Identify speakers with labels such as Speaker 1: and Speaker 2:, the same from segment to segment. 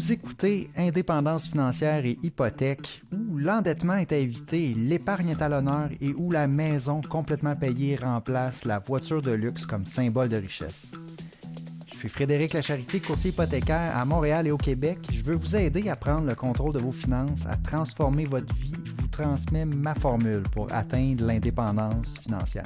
Speaker 1: Vous écoutez Indépendance financière et hypothèque, où l'endettement est à éviter, l'épargne est à l'honneur et où la maison complètement payée remplace la voiture de luxe comme symbole de richesse. Je suis Frédéric Lacharité, courtier hypothécaire à Montréal et au Québec. Je veux vous aider à prendre le contrôle de vos finances, à transformer votre vie. Je vous transmets ma formule pour atteindre l'indépendance financière.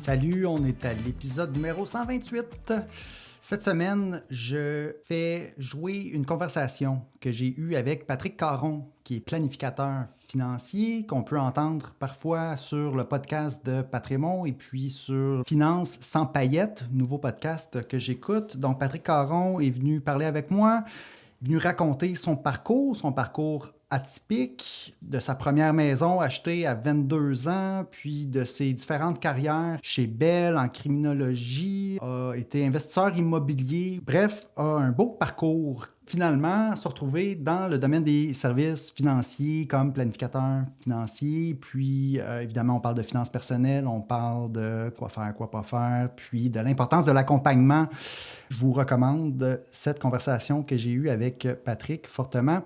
Speaker 1: Salut, on est à l'épisode numéro 128. Cette semaine, je fais jouer une conversation que j'ai eue avec Patrick Caron, qui est planificateur financier, qu'on peut entendre parfois sur le podcast de Patrémon et puis sur Finances sans paillettes, nouveau podcast que j'écoute. Donc, Patrick Caron est venu parler avec moi, venu raconter son parcours atypique, de sa première maison achetée à 22 ans, puis de ses différentes carrières chez Bell en criminologie, a été investisseur immobilier, bref, a un beau parcours. Finalement, se retrouver dans le domaine des services financiers comme planificateur financier, puis évidemment, on parle de finances personnelles, on parle de quoi faire, quoi pas faire, puis de l'importance de l'accompagnement. Je vous recommande cette conversation que j'ai eue avec Patrick fortement.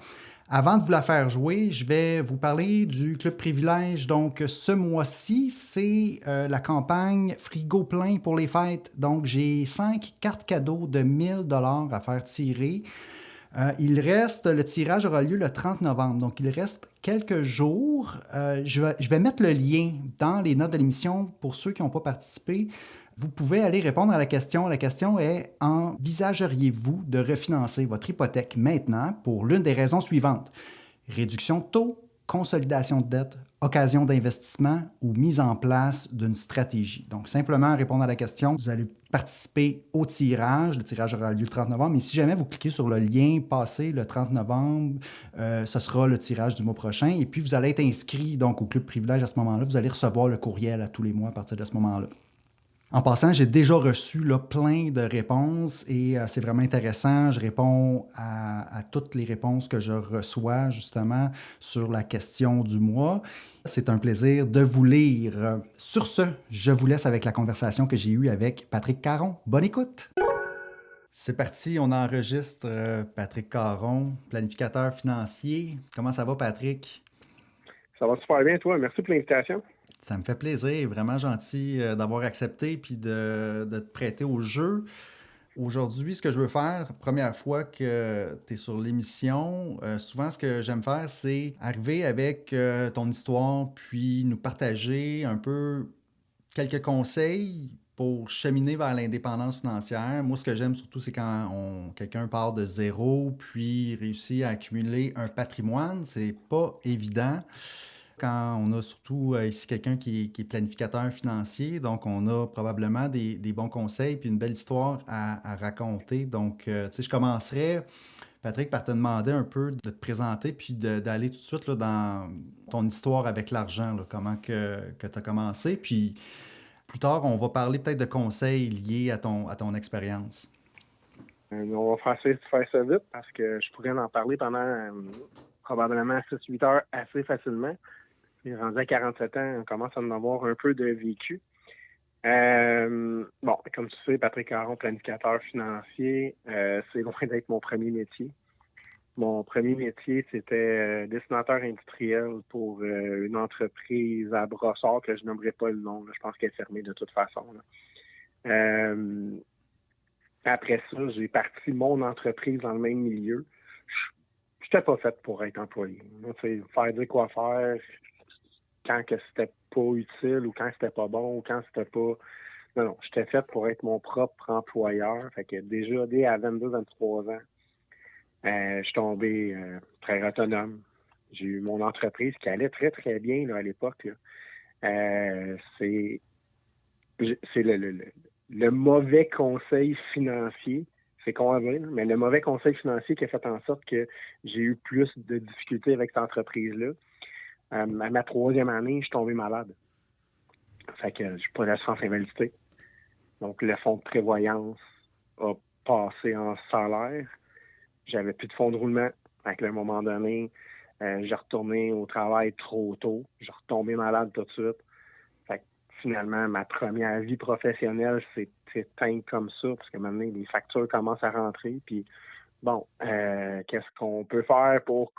Speaker 1: Avant de vous la faire jouer, je vais vous parler du Club Privilège. Donc, ce mois-ci, c'est la campagne Frigo plein pour les fêtes. Donc, j'ai 5 cartes cadeaux de 1 000 $ à faire tirer. Le tirage aura lieu le 30 novembre, donc il reste quelques jours. Je vais mettre le lien dans les notes de l'émission pour ceux qui n'ont pas participé. Vous pouvez aller répondre à la question. La question est: envisageriez-vous de refinancer votre hypothèque maintenant pour l'une des raisons suivantes? Réduction de taux, consolidation de dette, occasion d'investissement ou mise en place d'une stratégie. Donc, simplement répondre à la question. Vous allez participer au tirage. Le tirage aura lieu le 30 novembre. Mais si jamais vous cliquez sur le lien passé le 30 novembre, ce sera le tirage du mois prochain. Et puis, vous allez être inscrit donc, au Club Privilège à ce moment-là. Vous allez recevoir le courriel à tous les mois à partir de ce moment-là. En passant, j'ai déjà reçu plein de réponses et c'est vraiment intéressant. Je réponds à toutes les réponses que je reçois justement sur la question du mois. C'est un plaisir de vous lire. Sur ce, je vous laisse avec la conversation que j'ai eue avec Patrick Caron. Bonne écoute! C'est parti, on enregistre Patrick Caron, planificateur financier. Comment ça va, Patrick?
Speaker 2: Ça va super bien, toi. Merci pour l'invitation.
Speaker 1: Ça me fait plaisir, vraiment gentil d'avoir accepté puis de te prêter au jeu. Aujourd'hui, ce que je veux faire, première fois que tu es sur l'émission, souvent ce que j'aime faire, c'est arriver avec ton histoire, puis nous partager un peu quelques conseils pour cheminer vers l'indépendance financière. Moi, ce que j'aime surtout, c'est quand quelqu'un part de zéro, puis réussit à accumuler un patrimoine. C'est pas évident. Quand on a surtout ici quelqu'un qui est planificateur financier, donc on a probablement des bons conseils puis une belle histoire à raconter. Donc, tu sais, je commencerai, Patrick, par te demander un peu de te présenter puis d'aller tout de suite là, dans ton histoire avec l'argent, là, comment que tu as commencé. Puis plus tard, on va parler peut-être de conseils liés à ton expérience.
Speaker 2: On va faire ça vite parce que je pourrais en parler pendant probablement 6-8 heures assez facilement. Rendu à 47 ans, on commence à en avoir un peu de vécu. Bon, comme tu sais, Patrick Caron, planificateur financier, c'est loin d'être mon premier métier. Mon premier métier, c'était dessinateur industriel pour une entreprise à Brossard que je nommerai pas le nom. Là. Je pense qu'elle est fermée de toute façon. Là. Après ça, j'ai parti mon entreprise dans le même milieu. Je n'étais pas fait pour être employé. Faire dire quoi faire quand que c'était pas utile ou quand c'était pas bon ou quand c'était pas... Non, j'étais fait pour être mon propre employeur. Fait que déjà, dès à 22-23 ans, je suis tombé très autonome. J'ai eu mon entreprise qui allait très, très bien là, à l'époque. Là. C'est le mauvais conseil financier, c'est con à dire, mais le mauvais conseil financier qui a fait en sorte que j'ai eu plus de difficultés avec cette entreprise-là. À ma 3e année, je suis tombé malade. Fait que je suis pas d'assurance invalidité. Donc, le fonds de prévoyance a passé en salaire. J'avais plus de fonds de roulement. Fait qu'à un moment donné, j'ai retourné au travail trop tôt. J'ai retombé malade tout de suite. finalement, ma première vie professionnelle s'est éteinte comme ça, parce que maintenant, les factures commencent à rentrer. Puis, bon, qu'est-ce qu'on peut faire pour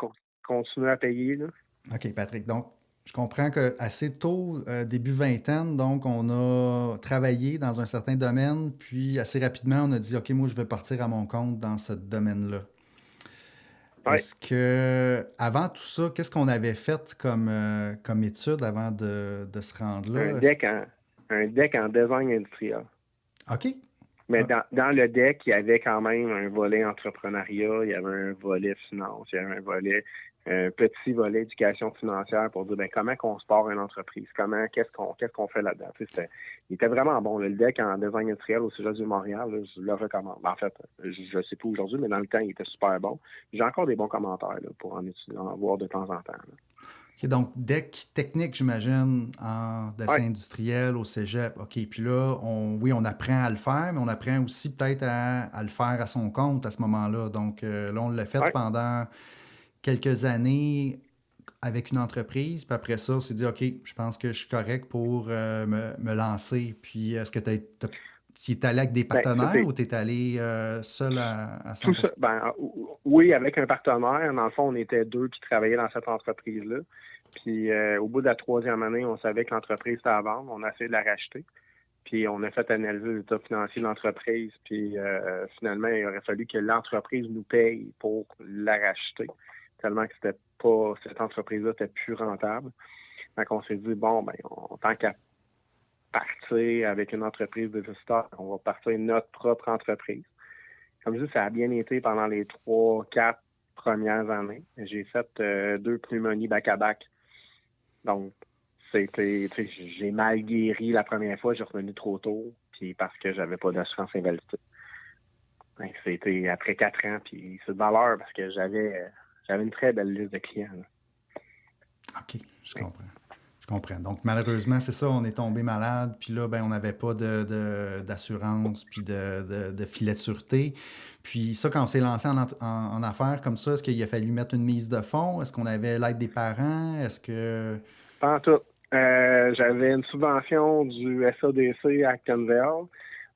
Speaker 2: continuer à payer, là?
Speaker 1: OK, Patrick. Donc, je comprends qu'assez tôt, début vingtaine, donc on a travaillé dans un certain domaine, puis assez rapidement, on a dit, OK, moi, je vais partir à mon compte dans ce domaine-là.
Speaker 2: Oui,
Speaker 1: Est-ce que, avant tout ça, qu'est-ce qu'on avait fait comme étude avant de se rendre
Speaker 2: un
Speaker 1: là?
Speaker 2: deck en, un deck en design industriel.
Speaker 1: OK.
Speaker 2: Mais
Speaker 1: Ah,
Speaker 2: dans le deck, il y avait quand même un volet entrepreneuriat, il y avait un volet finance, il y avait un petit volet éducation financière pour dire comment qu'on se part une entreprise, qu'est-ce qu'on fait là-dedans. Tu sais, il était vraiment bon. Là, le deck en design industriel au Cégep du Montréal, là, je le recommande. En fait, je ne sais pas aujourd'hui, mais dans le temps, il était super bon. J'ai encore des bons commentaires là, pour en voir de temps en temps. Là.
Speaker 1: OK, donc DEC technique, j'imagine, en dessin
Speaker 2: Ouais,
Speaker 1: industriel au cégep. OK, puis là, oui, on apprend à le faire, mais on apprend aussi peut-être à le faire à son compte à ce moment-là. Donc là, on l'a fait
Speaker 2: ouais.
Speaker 1: pendant quelques années avec une entreprise, puis après ça, on s'est dit, OK, je pense que je suis correct pour me lancer. Puis est-ce que tu es allé avec des
Speaker 2: Ben,
Speaker 1: partenaires
Speaker 2: c'était
Speaker 1: ou tu es allé seul à
Speaker 2: tout ça.
Speaker 1: 100%?
Speaker 2: Oui, avec un partenaire. Dans le fond, on était deux qui travaillaient dans cette entreprise-là. Puis au bout de la troisième année, on savait que l'entreprise était à vendre. On a essayé de la racheter. Puis on a fait analyser l'état financier de l'entreprise. Puis finalement, il aurait fallu que l'entreprise nous paye pour la racheter. Tellement que c'était pas cette entreprise-là était plus rentable. Donc on s'est dit, bon, tant qu'à partir avec une entreprise de visiteurs, on va partir notre propre entreprise. Comme je dis, ça a bien été pendant les 3, 4 premières années. J'ai fait 2 pneumonies back-à-back. Donc, j'ai mal guéri la première fois, j'ai revenu trop tôt, puis parce que j'avais pas d'assurance invalidité. Donc, c'était après 4 ans, puis c'est de valeur parce que j'avais une très belle liste de clients. Là.
Speaker 1: OK, je comprends. Je comprends. Donc, malheureusement, c'est ça, on est tombé malade, puis là, ben, on n'avait pas d'assurance, puis de filet de sûreté. Puis ça, quand on s'est lancé en affaires comme ça, est-ce qu'il a fallu mettre une mise de fonds? Est-ce qu'on avait l'aide des parents? Est-ce que...
Speaker 2: Pas en tout. J'avais une subvention du SADC à Actonville.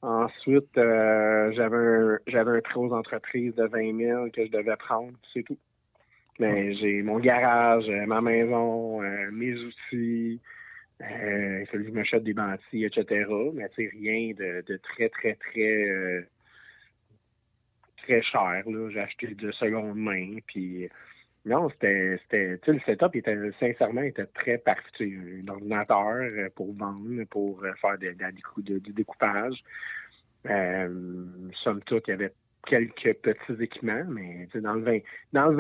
Speaker 2: Ensuite, j'avais un prêt aux entreprises de 20 000 que je devais prendre, c'est tout.
Speaker 1: Oh,
Speaker 2: Mais j'ai mon garage, ma maison, mes outils, il fallait que je m'achète des lentilles, etc. Mais c'est rien de très, très, très, très cher. Là. J'ai acheté de seconde main. Puis non, tu sais, le setup sincèrement, était très parti. Un ordinateur pour vendre, pour faire du découpage. Somme toute, il y avait quelques petits équipements, mais dans le 20 000,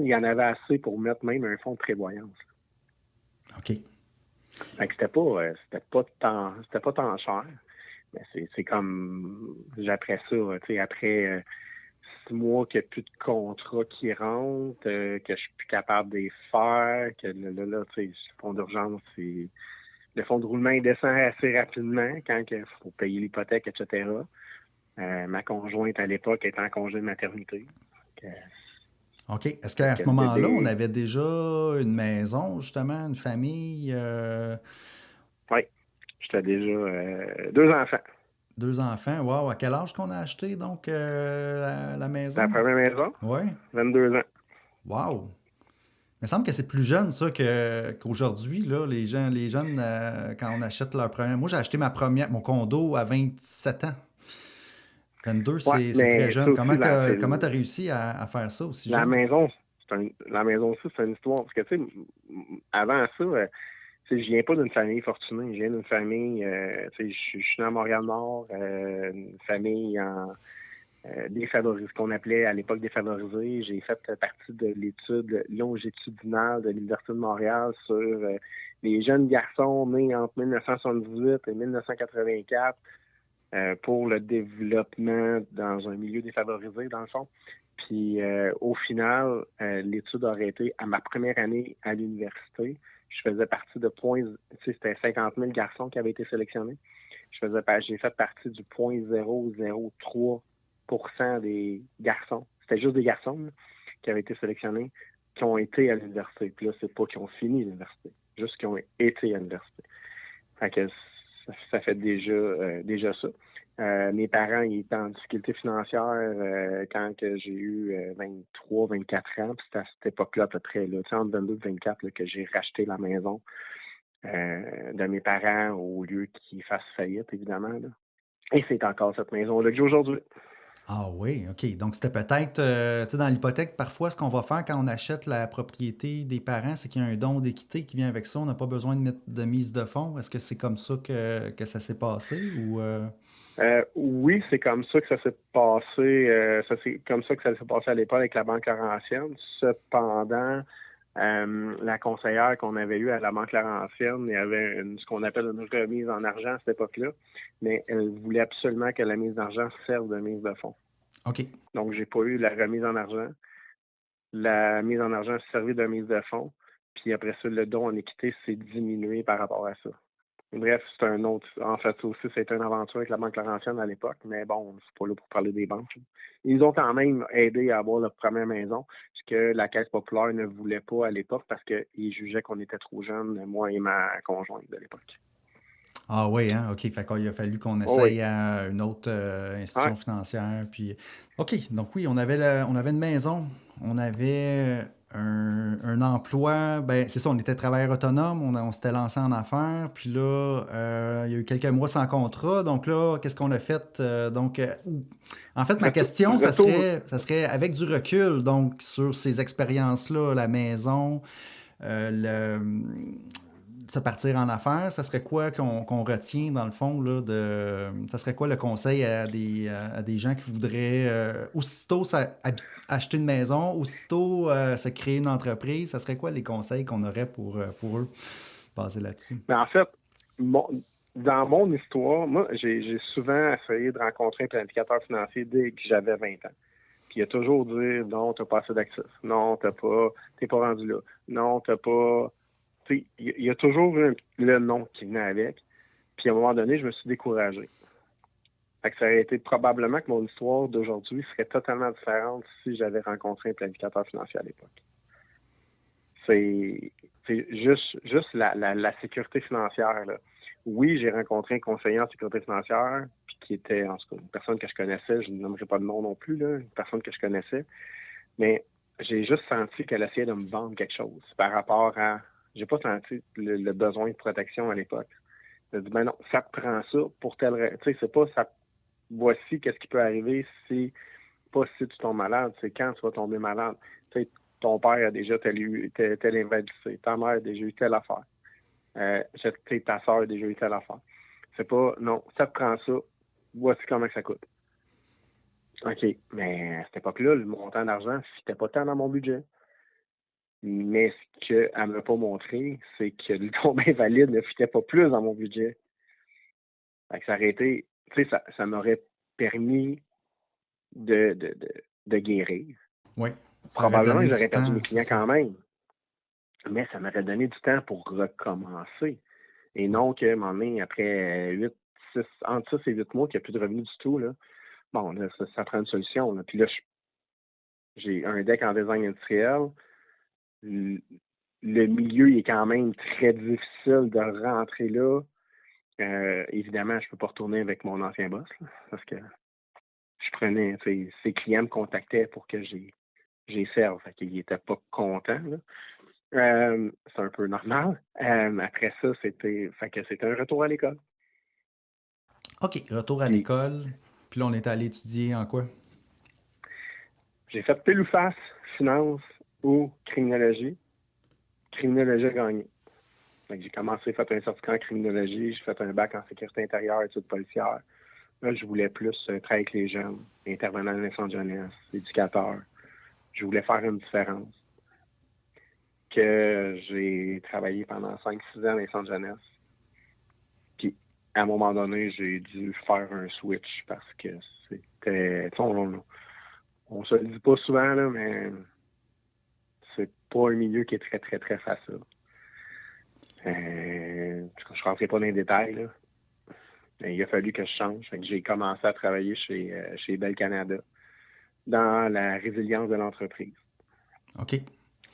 Speaker 2: il y en avait assez pour mettre même un fonds de prévoyance.
Speaker 1: OK.
Speaker 2: Fait que c'était pas tant cher. Mais c'est comme, après ça, tu sais, après 6 mois qu'il n'y a plus de contrat qui rentre, que je suis plus capable de les faire, que là, tu sais, le fonds d'urgence, le fonds de roulement, il descend assez rapidement quand il faut payer l'hypothèque, etc. Ma conjointe, à l'époque, était en congé de maternité. Que,
Speaker 1: OK. Est-ce
Speaker 2: fait
Speaker 1: qu'à
Speaker 2: que
Speaker 1: ce
Speaker 2: le
Speaker 1: moment-là, on
Speaker 2: bébé...
Speaker 1: avait déjà une maison, justement, une famille,
Speaker 2: Oui, j'étais déjà 2 enfants.
Speaker 1: 2 enfants? Wow! À quel âge qu'on a acheté, donc, la
Speaker 2: La
Speaker 1: maison?
Speaker 2: première maison,
Speaker 1: Oui.
Speaker 2: 22 ans.
Speaker 1: Wow! Il me semble que c'est plus jeune, ça, qu'aujourd'hui, là, les jeunes, quand on achète leur première... Moi, j'ai acheté mon condo à 27 ans. 22,
Speaker 2: Ouais,
Speaker 1: c'est très
Speaker 2: mais ça
Speaker 1: jeune.
Speaker 2: aussi,
Speaker 1: Comment t'as réussi à faire ça aussi
Speaker 2: la
Speaker 1: jeune?
Speaker 2: maison, la maison aussi, c'est une histoire. Parce que, tu sais, avant ça, tu sais, je viens pas d'une famille fortunée. Je viens d'une famille, tu sais, je suis né à Montréal-Nord, une famille défavorisée, ce qu'on appelait à l'époque défavorisée. J'ai fait partie de l'étude longitudinale de l'Université de Montréal sur les jeunes garçons nés entre 1978 et 1984 pour le développement dans un milieu défavorisé, dans le fond. Puis au final, l'étude aurait été à ma première année à l'université. Je faisais partie de points, tu sais, c'était 50 000 garçons qui avaient été sélectionnés. J'ai fait partie du 0,003% des garçons. C'était juste des garçons là, qui avaient été sélectionnés, qui ont été à l'université. Puis là, c'est pas qu'ils ont fini l'université, juste qu'ils ont été à l'université. Fait que ça fait déjà ça. Mes parents ils étaient en difficulté financière quand que j'ai eu 23, 24 ans. Puis c'était à cette époque-là à peu près, là, entre 22 et 24, là, que j'ai racheté la maison de mes parents au lieu qu'ils fassent faillite, évidemment. Là. Et c'est encore cette maison-là que j'ai aujourd'hui.
Speaker 1: Ah oui, OK. Donc, c'était peut-être, tu sais, dans l'hypothèque, parfois, ce qu'on va faire quand on achète la propriété des parents, c'est qu'il y a un don d'équité qui vient avec ça. On n'a pas besoin de mettre de mise de fonds. Est-ce que c'est comme ça que ça s'est passé ou...
Speaker 2: Oui, c'est comme ça que ça s'est passé. C'est comme ça que ça s'est passé à l'époque avec la Banque Laurentienne. Cependant, la conseillère qu'on avait eue à la Banque Laurentienne, il y avait ce qu'on appelle une remise en argent à cette époque-là, mais elle voulait absolument que la mise d'argent serve de mise de fonds.
Speaker 1: OK.
Speaker 2: Donc, j'ai pas eu la remise en argent. La mise en argent a servi de mise de fonds. Puis après ça, le don en équité s'est diminué par rapport à ça. Bref, c'est un autre. En fait, ça aussi, c'était une aventure avec la Banque Laurentienne à l'époque, mais bon, c'est pas là pour parler des banques. Ils ont quand même aidé à avoir leur première maison, ce que la Caisse populaire ne voulait pas à l'époque parce qu'ils jugeaient qu'on était trop jeunes, moi et ma conjointe de l'époque.
Speaker 1: Ah oui, hein? OK. Fait qu'il a fallu qu'on
Speaker 2: Oh oui.
Speaker 1: essaye à une autre
Speaker 2: Ouais.
Speaker 1: institution financière. Puis... OK. Donc oui, on avait une maison, on avait un emploi. Ben, c'est ça, on était travailleur autonome, on s'était lancé en affaires. Puis là, il y a eu quelques mois sans contrat. Donc là, qu'est-ce qu'on a fait? En fait, ma question,
Speaker 2: Retour.
Speaker 1: ça serait avec du recul, donc sur ces expériences-là, la maison, le se partir en affaires, ça serait quoi qu'on retient dans le fond là, ça serait quoi le conseil à des gens qui voudraient aussitôt acheter une maison, aussitôt se créer une entreprise, ça serait quoi les conseils qu'on aurait pour eux basés là-dessus?
Speaker 2: Mais en fait, dans mon histoire, moi, j'ai souvent essayé de rencontrer un planificateur financier dès que j'avais 20 ans. Puis il a toujours dit non, t'as pas assez d'actifs. Non, t'es pas rendu là. Non, t'as pas. Il y a toujours eu le nom qui venait avec. Puis à un moment donné, je me suis découragé. Fait que ça aurait été probablement que mon histoire d'aujourd'hui serait totalement différente si j'avais rencontré un planificateur financier à l'époque. C'est juste la sécurité financière. Là. Oui, j'ai rencontré un conseiller en sécurité financière, puis qui était en tout cas une personne que je connaissais, je ne nommerai pas de nom non plus, là, une personne que je connaissais, mais j'ai juste senti qu'elle essayait de me vendre quelque chose par rapport à. J'ai pas senti le besoin de protection à l'époque. Elle a dit, ben non, ça te prend ça pour telle raison. Tu sais, c'est pas ça. Voici qu'est-ce qui peut arriver si, pas si tu tombes malade, c'est quand tu vas tomber malade. Tu sais, ton père a déjà telle invalidité, ta mère a déjà eu telle affaire, ta soeur a déjà eu telle affaire. C'est pas, non, ça te prend ça, voici comment ça coûte. OK, mais à cette époque-là, le montant d'argent, c'était pas tant dans mon budget. Mais ce qu'elle ne m'a pas montré, c'est que le tombe invalide ne fitait pas plus dans mon budget. Fait que ça aurait été, tu sais, ça m'aurait permis de guérir.
Speaker 1: Oui, ça aurait
Speaker 2: Probablement
Speaker 1: donné
Speaker 2: que
Speaker 1: du
Speaker 2: j'aurais perdu
Speaker 1: temps,
Speaker 2: mes
Speaker 1: c'est
Speaker 2: clients
Speaker 1: ça.
Speaker 2: quand même, mais ça m'aurait donné du temps pour recommencer. Et non qu'à un moment donné, après 6, entre 6 et 8 mois, qu'il n'y a plus de revenus du tout, là, bon, là, ça prend une solution. Là. Puis là, j'ai un deck en design industriel. Le milieu il est quand même très difficile de rentrer là. Évidemment, je ne peux pas retourner avec mon ancien boss, là, parce que je prenais, ses clients me contactaient pour que j'ai serve. Fait qu'il n'était pas content. Là. C'est un peu normal. Après ça, c'était un retour à l'école.
Speaker 1: OK, retour à
Speaker 2: Puis
Speaker 1: l'école. Puis là, on est allé étudier en quoi?
Speaker 2: j'ai fait pile ou face, finance ou criminologie. Criminologie a gagné. J'ai commencé à faire un certificat en criminologie, j'ai fait un bac en sécurité intérieure, études policières. Là, je voulais plus travailler avec les jeunes, intervenant dans l'incendie de jeunesse, éducateur. Je voulais faire une différence. Que j'ai travaillé pendant 5-6 ans dans l'incendie de jeunesse. Puis, à un moment donné, j'ai dû faire un switch parce que c'était... On se le dit pas souvent, là, mais c'est pas un milieu qui est très, très, très facile. Je ne rentrerai pas dans les détails, là. Mais il a fallu que je change. Fait que j'ai commencé à travailler chez Bell Canada dans la résilience de l'entreprise.
Speaker 1: OK.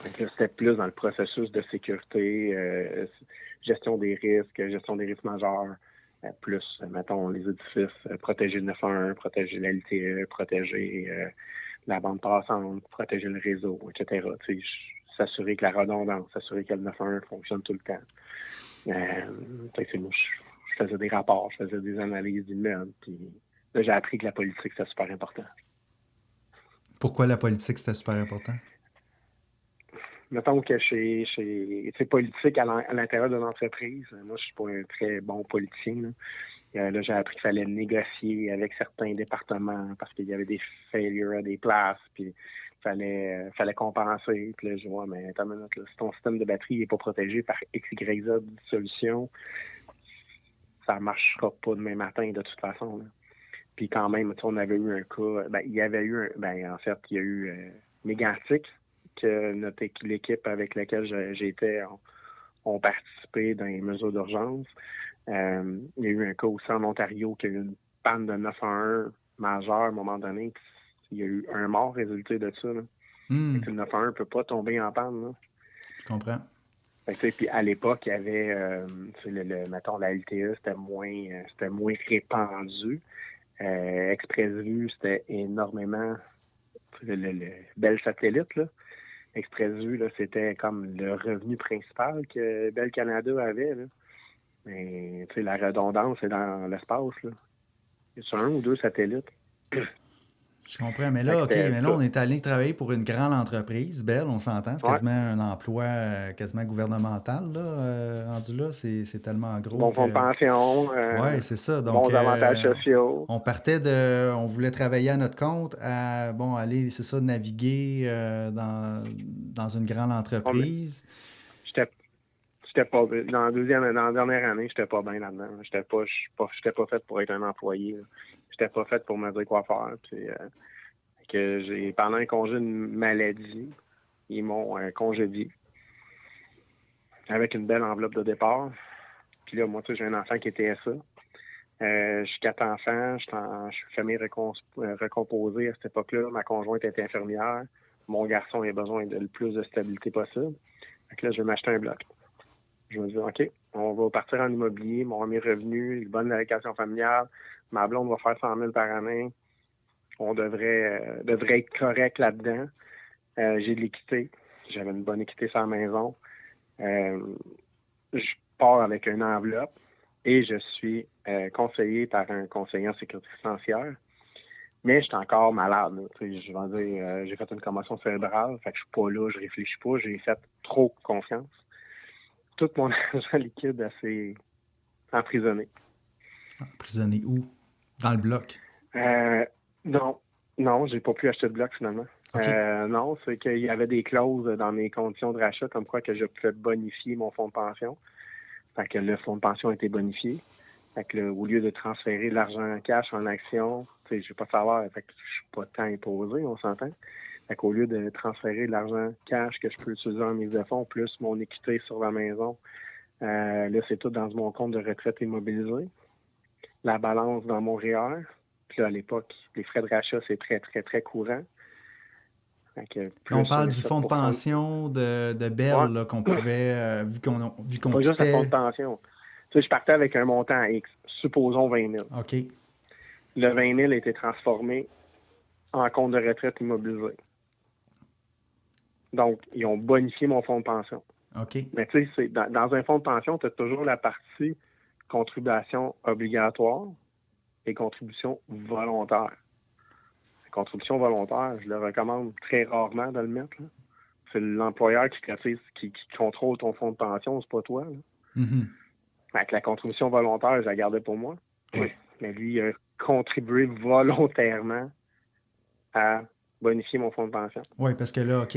Speaker 2: Donc là, c'était plus dans le processus de sécurité, gestion des risques majeurs, plus, mettons, les édifices, protéger le 911, protéger la LTE, protéger la bande passante, protéger le réseau, etc. S'assurer que la redondance, s'assurer que le 911 fonctionne tout le temps. Moi, je faisais des rapports, je faisais des analyses d'immeubles, puis là, j'ai appris que la politique, c'était super important.
Speaker 1: Pourquoi la politique, c'était super important?
Speaker 2: Mettons que c'est politique à l'intérieur d'une entreprise. Moi, je suis pas un très bon politicien. Là, j'ai appris qu'il fallait négocier avec certains départements parce qu'il y avait des failures à des places, puis fallait compenser. Puis là, je vois, mais attends une minute, là, si ton système de batterie n'est pas protégé par X, Y, Z solution, ça ne marchera pas demain matin de toute façon. Là. Puis quand même, on avait eu un cas, il y avait eu, en fait, il y a eu Mégantic, que l'équipe avec laquelle j'étais ont participé dans les mesures d'urgence. Il y a eu un cas aussi en Ontario qui a eu une panne de 911 majeure à un moment donné. Il y a eu un mort résulté de ça. Là. Le 911 ne peut pas tomber en panne. Là.
Speaker 1: Je comprends.
Speaker 2: Puis à l'époque, il y avait, mettons, la LTE, c'était moins répandu. ExpressVu, c'était énormément le Bell Satellite, là. ExpressVu, là, c'était comme le revenu principal que Bell Canada avait. Là. Mais la redondance, c'est dans l'espace. Là. Il y a un ou deux satellites.
Speaker 1: Je comprends. Mais là, on est allé travailler pour une grande entreprise, Bell, on s'entend. C'est quasiment un emploi quasiment gouvernemental, là, rendu là. C'est tellement gros.
Speaker 2: Bon fonds de pension.
Speaker 1: Oui, c'est ça. Donc,
Speaker 2: bons avantages sociaux.
Speaker 1: On voulait travailler à notre compte, aller, c'est ça, naviguer dans une grande entreprise.
Speaker 2: J'étais pas dans la dernière année, j'étais pas bien là-dedans. J'étais pas fait pour être un employé. Là. J'étais pas fait pour me dire quoi faire. Puis, pendant un congé de maladie, ils m'ont congédié avec une belle enveloppe de départ. Puis là, moi, j'ai un enfant qui était ça. J'ai 4 enfants. Je suis famille recomposée à cette époque-là. Ma conjointe était infirmière. Mon garçon a besoin de le plus de stabilité possible. Fait que là, je vais m'acheter un bloc. Je me dis, OK, on va partir en immobilier, mon mes revenus, une bonne allocation familiale, ma blonde va faire 100 000 par année. On devrait être correct là-dedans. J'ai de l'équité. J'avais une bonne équité sur la maison. Je pars avec une enveloppe et je suis conseillé par un conseiller en sécurité financière. Mais je suis encore malade. Là. Je vais dire, j'ai fait une commotion cérébrale, fait que je suis pas là, je réfléchis pas, j'ai fait trop confiance. Tout mon argent liquide a s'est emprisonné.
Speaker 1: Emprisonné où? Dans le bloc?
Speaker 2: Non, j'ai pas pu acheter de bloc finalement.
Speaker 1: Okay.
Speaker 2: Non, c'est qu'il y avait des clauses dans mes conditions de rachat comme quoi que je pouvais bonifier mon fonds de pension. Fait que le fonds de pension a été bonifié. Fait que au lieu de transférer l'argent en cash en action, je vais pas savoir, fait que je suis pas tant imposé, on s'entend. Fait qu'au lieu de transférer de l'argent cash que je peux utiliser en mise de fonds, plus mon équité sur la maison, là, c'est tout dans mon compte de retraite immobilisé. La balance dans mon REER. Puis là, à l'époque, les frais de rachat, c'est très, très, très courant.
Speaker 1: On parle du fonds de pension de Bell là, qu'on pouvait, vu qu'on
Speaker 2: pas juste le fonds de pension. Je partais avec un montant X, supposons 20 000.
Speaker 1: OK.
Speaker 2: Le 20 000 a été transformé en compte de retraite immobilisé. Donc, ils ont bonifié mon fonds de pension.
Speaker 1: OK.
Speaker 2: Mais tu sais, dans un fonds de pension, tu as toujours la partie contribution obligatoire et contribution volontaire. La contribution volontaire, je le recommande très rarement de le mettre. Là. C'est l'employeur qui contrôle ton fonds de pension, c'est pas toi. Là.
Speaker 1: Mm-hmm.
Speaker 2: Avec la contribution volontaire, je la gardais pour moi.
Speaker 1: Oui.
Speaker 2: Mais lui, il a contribué volontairement à bonifier mon fonds de pension.
Speaker 1: Oui, parce que là, OK,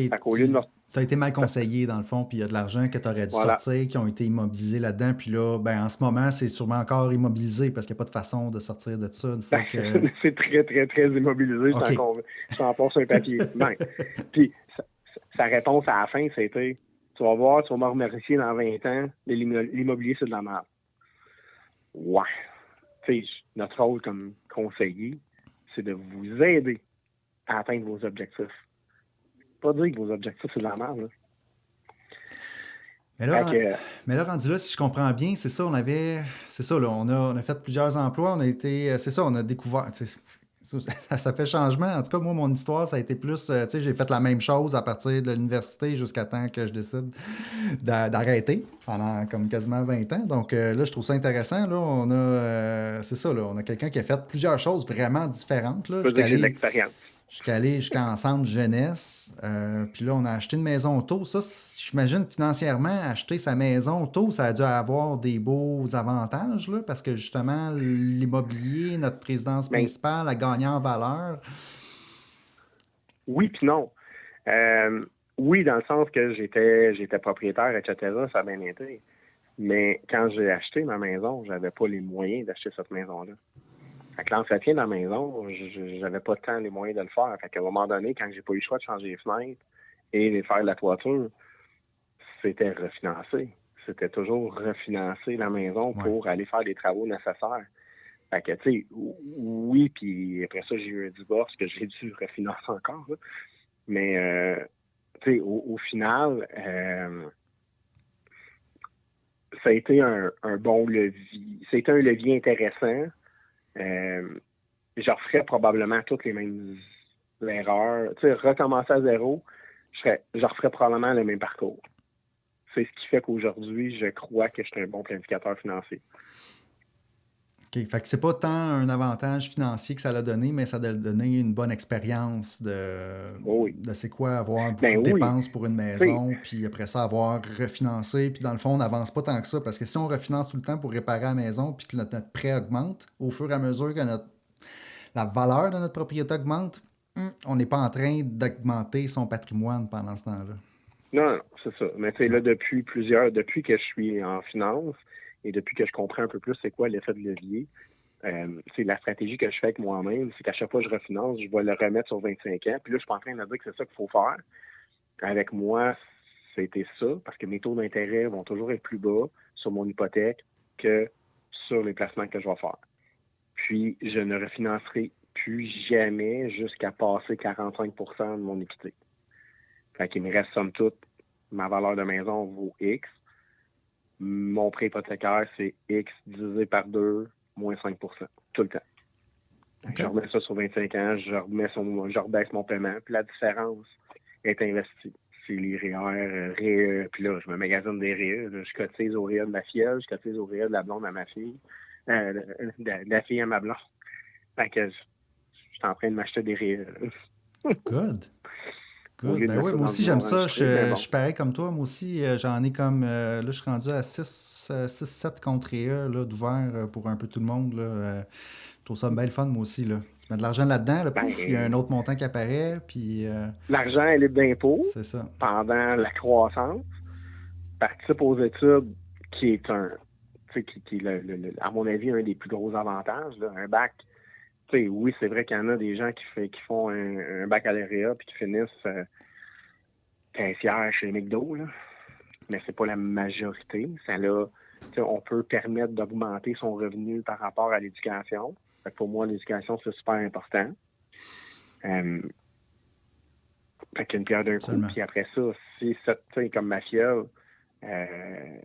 Speaker 1: tu as été mal conseillé dans le fond, puis il y a de l'argent que tu aurais dû sortir, qui ont été immobilisés là-dedans, puis là, en ce moment, c'est sûrement encore immobilisé parce qu'il n'y a pas de façon de sortir de ça une fois que...
Speaker 2: C'est très, très, très immobilisé, okay. Je t'en passe un papier. Puis sa réponse à la fin, c'était, tu vas voir, tu vas me remercier dans 20 ans, l'immobilier, c'est de la merde. Ouais. Tu sais, notre rôle comme conseiller, c'est de vous aider à atteindre vos objectifs. Pas dire que vos objectifs, c'est de la merde. Là.
Speaker 1: Mais là,
Speaker 2: Fait que,
Speaker 1: mais là, rendu là, si je comprends bien, c'est ça, c'est ça, là, on a fait plusieurs emplois, c'est ça, on a découvert, tu sais, ça fait changement. En tout cas, moi, mon histoire, ça a été plus, tu sais, j'ai fait la même chose à partir de l'université jusqu'à temps que je décide d'arrêter pendant comme quasiment 20 ans. Donc là, je trouve ça intéressant. Là, c'est ça, là, on a quelqu'un qui a fait plusieurs choses vraiment différentes. Là.
Speaker 2: je peux dire que j'ai de l'expérience.
Speaker 1: Je suis allé jusqu'en centre jeunesse. Puis là, on a acheté une maison auto. Ça, j'imagine, financièrement, acheter sa maison auto, ça a dû avoir des beaux avantages, là, parce que justement, l'immobilier, notre résidence
Speaker 2: Mais
Speaker 1: principale, a gagné en valeur.
Speaker 2: oui, puis non. Euh, oui, dans le sens que j'étais propriétaire, etc., ça a bien été. Mais quand j'ai acheté ma maison, j'avais pas les moyens d'acheter cette maison-là. Fait que l'entretien de la maison, j'avais pas tant les moyens de le faire. Fait qu'à un moment donné, quand j'ai pas eu le choix de changer les fenêtres et de faire la toiture, c'était refinancé. C'était toujours refinancer la maison
Speaker 1: Ouais.
Speaker 2: pour aller faire les travaux nécessaires. Fait que, tu sais, oui, puis après ça, j'ai eu un divorce que j'ai dû refinancer encore. Là. Mais, tu sais, au final, ça a été un bon levier. Ça a été un levier intéressant. Je referais probablement toutes les mêmes erreurs. Tu sais, recommencer à zéro, je referais probablement le même parcours. C'est ce qui fait qu'aujourd'hui, je crois que je suis un bon planificateur financier.
Speaker 1: OK. Fait que c'est pas tant un avantage financier que ça l'a donné, mais ça a donné une bonne expérience
Speaker 2: Oh oui.
Speaker 1: de c'est quoi avoir beaucoup
Speaker 2: Ben
Speaker 1: de
Speaker 2: oui.
Speaker 1: dépenses pour une
Speaker 2: Tu sais,
Speaker 1: maison, puis après ça, avoir refinancé. Puis dans le fond, on n'avance pas tant que ça, parce que si on refinance tout le temps pour réparer la maison, puis que notre prêt augmente, au fur et à mesure que la valeur de notre propriété augmente, on n'est pas en train d'augmenter son patrimoine pendant ce temps-là.
Speaker 2: non, non, c'est ça. Mais tu sais, là, depuis que je suis en finance et depuis que je comprends un peu plus c'est quoi l'effet de levier, c'est la stratégie que je fais avec moi-même, c'est qu'à chaque fois que je refinance, je vais le remettre sur 25 ans. Puis là, je suis pas en train de dire que c'est ça qu'il faut faire. Avec moi, c'était ça, parce que mes taux d'intérêt vont toujours être plus bas sur mon hypothèque que sur les placements que je vais faire. Puis, je ne refinancerai plus jamais jusqu'à passer 45 de mon équité. Fait qu'il me reste, somme toute, ma valeur de maison vaut X. Mon prêt hypothécaire, c'est X divisé par 2 moins 5 tout le temps.
Speaker 1: OK.
Speaker 2: Je remets ça sur 25 ans, je rebaisse mon paiement, puis la différence est investie. C'est les REER, REE, puis là, je me magasine des REE. Là, je cotise au REE de ma filleule, je cotise au REE de la blonde à ma fille, de la fille à ma blonde. Fait que je suis en train de m'acheter des REE.
Speaker 1: Good.
Speaker 2: Au
Speaker 1: Good.
Speaker 2: lieu de
Speaker 1: Ben
Speaker 2: mettre
Speaker 1: oui,
Speaker 2: ça
Speaker 1: moi
Speaker 2: dans
Speaker 1: aussi,
Speaker 2: du
Speaker 1: j'aime
Speaker 2: noir
Speaker 1: ça.
Speaker 2: enregistré, mais
Speaker 1: Je
Speaker 2: bon.
Speaker 1: suis pareil comme toi. Moi aussi, j'en ai comme. Là, je suis rendu à 6-7 contre REA là, d'ouvert pour un peu tout le monde. Là. Je trouve ça bien le fun, moi aussi. Là. Tu mets de l'argent là-dedans, là, pouf, il y a un
Speaker 2: Ben,
Speaker 1: autre montant qui apparaît, puis
Speaker 2: l'argent est libre d'impôt
Speaker 1: c'est ça.
Speaker 2: pendant la croissance. Participe aux études, qui est qui est à mon avis, un des plus gros avantages. Là. Un bac, oui, c'est vrai qu'il y en a des gens qui font un baccalauréat puis qui finissent caissière chez McDo, là. Mais c'est pas la majorité. On peut permettre d'augmenter son revenu par rapport à l'éducation. Fait que pour moi, l'éducation, c'est super important. Fait qu'une pierre d'un coup.
Speaker 1: Absolument.
Speaker 2: Puis après ça, si comme ma filleule, elle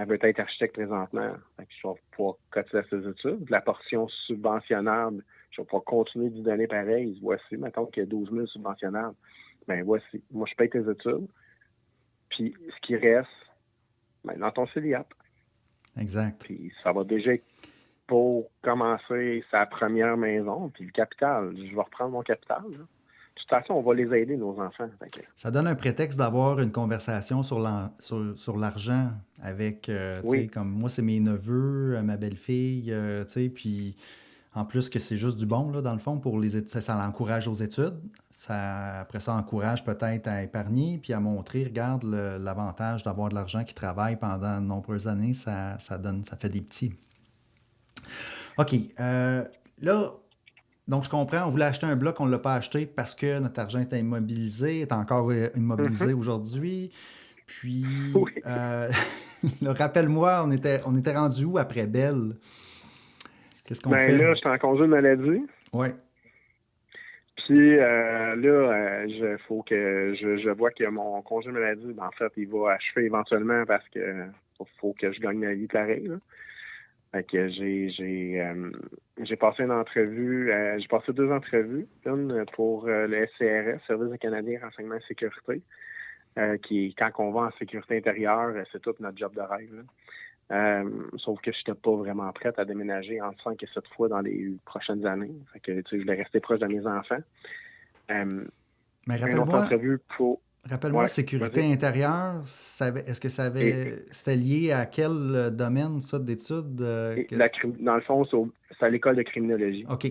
Speaker 2: veut être architecte présentement, fait que je vais pouvoir cotiser à ses études. La portion subventionnable, je vais pouvoir continuer d'y donner pareil. Voici, mettons qu'il y a 12 000 subventionnables. Ben voici, moi je paye tes études. Puis ce qui reste, ben, dans ton CELIAP.
Speaker 1: Exact.
Speaker 2: Puis ça va déjà être pour commencer sa première maison. Puis le capital, je vais reprendre mon capital. Là. De toute façon, on va les aider, nos enfants.
Speaker 1: Ça donne un prétexte d'avoir une conversation sur l'argent avec, tu sais,
Speaker 2: Oui,
Speaker 1: comme moi, c'est mes neveux, ma belle-fille, tu sais, puis en plus que c'est juste du bon, là, dans le fond, pour les études, ça l'encourage aux études. Après ça, encourage peut-être à épargner, puis à montrer, regarde, l'avantage d'avoir de l'argent qui travaille pendant de nombreuses années, ça fait des petits. OK. Là, donc je comprends, on voulait acheter un bloc, on ne l'a pas acheté parce que notre argent était immobilisé, est encore immobilisé aujourd'hui. Puis,
Speaker 2: oui.
Speaker 1: là, rappelle-moi, on était rendu où après Belle? Qu'est-ce qu'on
Speaker 2: Ben
Speaker 1: fait?
Speaker 2: là, je suis en congé de maladie.
Speaker 1: Oui.
Speaker 2: Puis là, faut que je vois que mon congé maladie, en fait, il va achever éventuellement parce que faut que je gagne ma vie pareil. Là. Fait que j'ai passé une entrevue, j'ai passé 2 entrevues, une pour le SCRS, Service canadien renseignement et sécurité, qui quand on va en sécurité intérieure, c'est tout notre job de rêve. Là. Sauf que je n'étais pas vraiment prête à déménager entre 5 et 7 fois dans les prochaines années. Fait que je voulais rester proche de mes enfants.
Speaker 1: Mais
Speaker 2: Une autre entrevue pour.
Speaker 1: Rappelle-moi, sécurité
Speaker 2: vas-y.
Speaker 1: intérieure, est-ce que c'était lié à quel domaine, ça, d'études?
Speaker 2: Dans le fond, c'est à l'école de criminologie.
Speaker 1: OK.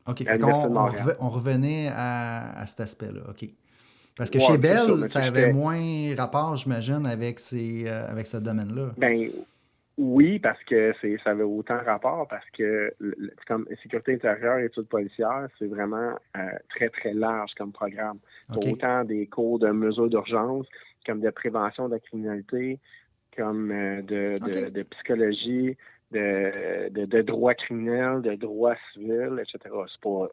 Speaker 1: OK.
Speaker 2: À
Speaker 1: Fait qu'on
Speaker 2: l'Université de Montréal.
Speaker 1: on revenait à cet aspect-là. OK. Parce que chez
Speaker 2: Ouais, c'est ça.
Speaker 1: Bell,
Speaker 2: Mais
Speaker 1: ça avait moins rapport, j'imagine, avec ce domaine-là.
Speaker 2: Ben oui, parce que ça avait autant rapport, parce que comme sécurité intérieure et études policières, c'est vraiment très, très large comme programme.
Speaker 1: OK.
Speaker 2: Autant des cours de mesures d'urgence, comme de prévention de la criminalité, comme de psychologie, de droit criminel, de droit civil, etc.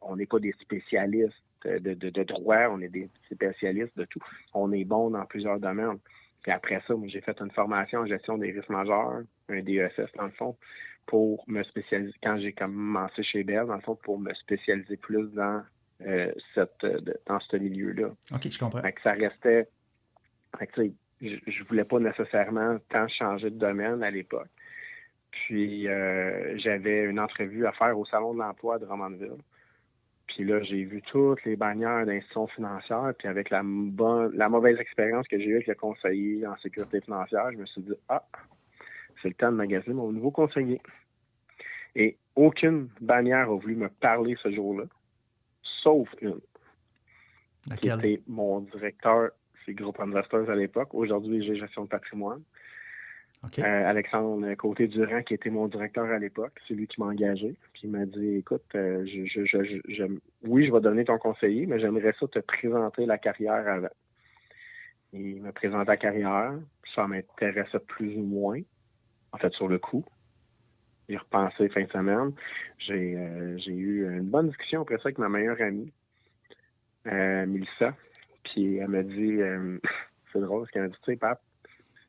Speaker 2: On n'est pas des spécialistes de droit, on est des spécialistes de tout. On est bon dans plusieurs domaines. Puis après ça, moi, j'ai fait une formation en gestion des risques majeurs, un DESS dans le fond, pour me spécialiser, quand j'ai commencé chez Bell, dans le fond, pour me spécialiser plus dans dans ce milieu-là.
Speaker 1: OK, je comprends.
Speaker 2: Fait que ça restait. Fait que, je voulais pas nécessairement tant changer de domaine à l'époque. Puis j'avais une entrevue à faire au Salon de l'emploi de Drummondville. Puis là, j'ai vu toutes les bannières d'institutions financières. Puis avec la mauvaise expérience que j'ai eue avec le conseiller en sécurité financière, je me suis dit, c'est le temps de magasiner mon nouveau conseiller. Et aucune bannière a voulu me parler ce jour-là, sauf une.
Speaker 1: Laquelle?
Speaker 2: Qui était mon directeur, c'est Groupe Investors à l'époque. Aujourd'hui, j'ai gestion de patrimoine.
Speaker 1: Okay.
Speaker 2: Alexandre Côté-Durand, qui était mon directeur à l'époque, c'est lui qui m'a engagé. Puis il m'a dit, écoute, oui, je vais devenir ton conseiller, mais j'aimerais ça te présenter la carrière avant. Et il m'a présenté la carrière, ça m'intéressait plus ou moins, en fait, sur le coup. J'ai repensé fin de semaine. J'ai eu une bonne discussion après ça avec ma meilleure amie, Mélissa. Puis elle m'a dit, c'est drôle, parce qu'elle m'a dit, tu sais, Pat,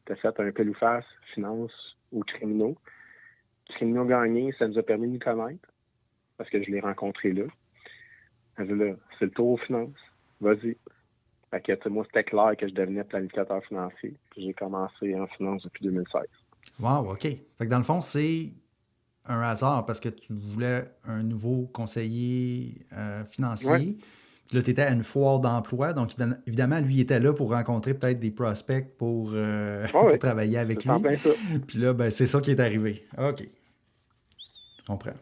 Speaker 2: t'as fait un pile ou face, finance ou criminaux. Criminaux gagnés, ça nous a permis de nous connaître, parce que je l'ai rencontré là. Elle dit là, c'est le tour aux finances. Vas-y. Fait que moi, c'était clair que je devenais planificateur financier. Puis j'ai commencé en finance depuis 2016.
Speaker 1: Wow, OK. Fait que dans le fond, c'est un hasard parce que tu voulais un nouveau conseiller financier.
Speaker 2: Ouais.
Speaker 1: Puis là, tu étais à une foire d'emploi. Donc, évidemment, lui, il était là pour rencontrer peut-être des prospects pour travailler avec lui.
Speaker 2: Plein ça.
Speaker 1: Puis là, ben, c'est ça qui est arrivé. OK. Je comprends.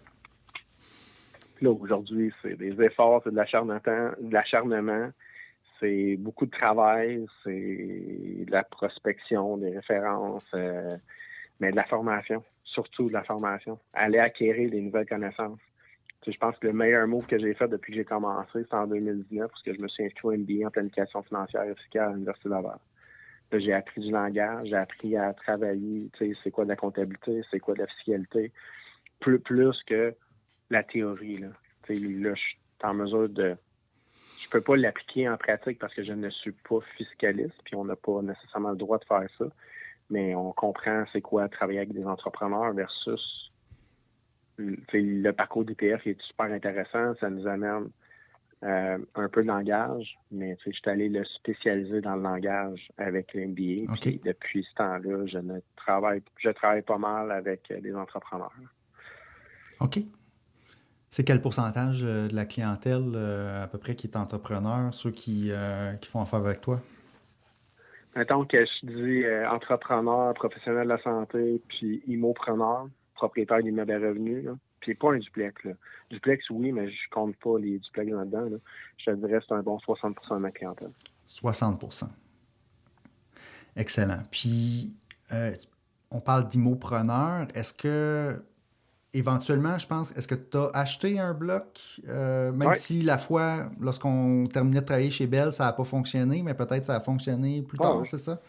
Speaker 2: Là, aujourd'hui, c'est des efforts, c'est de l'acharnement. C'est beaucoup de travail, c'est de la prospection, des références, mais de la formation, surtout de la formation. Aller acquérir des nouvelles connaissances. Je pense que le meilleur move que j'ai fait depuis que j'ai commencé, c'est en 2019, parce que je me suis inscrit au MBA en planification financière et fiscale à l'Université Laval. Là, j'ai appris du langage, j'ai appris à travailler, c'est quoi de la comptabilité, c'est quoi de la fiscalité, plus que la théorie. Là, là je suis en mesure de... Je peux pas l'appliquer en pratique parce que je ne suis pas fiscaliste, puis on n'a pas nécessairement le droit de faire ça, mais on comprend c'est quoi travailler avec des entrepreneurs versus le parcours d'IPF est super intéressant, ça nous amène un peu de langage, mais je suis allé le spécialiser dans le langage avec l'MBA,
Speaker 1: OK.
Speaker 2: puis depuis ce temps-là, je travaille pas mal avec des entrepreneurs.
Speaker 1: OK. C'est quel pourcentage de la clientèle à peu près qui est entrepreneur, ceux qui font affaire avec toi?
Speaker 2: Mettons que je dis entrepreneur, professionnel de la santé, puis immopreneur, propriétaire d'immeubles à revenus, là. Puis pas un duplex. Là. Duplex, oui, mais je compte pas les duplex là-dedans. Là. Je te dirais que c'est un bon 60% de ma clientèle.
Speaker 1: 60%. Excellent. Puis, on parle d'immopreneur. Est-ce que, éventuellement, je pense, est-ce que tu as acheté un bloc, même si la fois, lorsqu'on terminait de travailler chez Bell, ça n'a pas fonctionné, mais peut-être ça a fonctionné plus tard, c'est ça?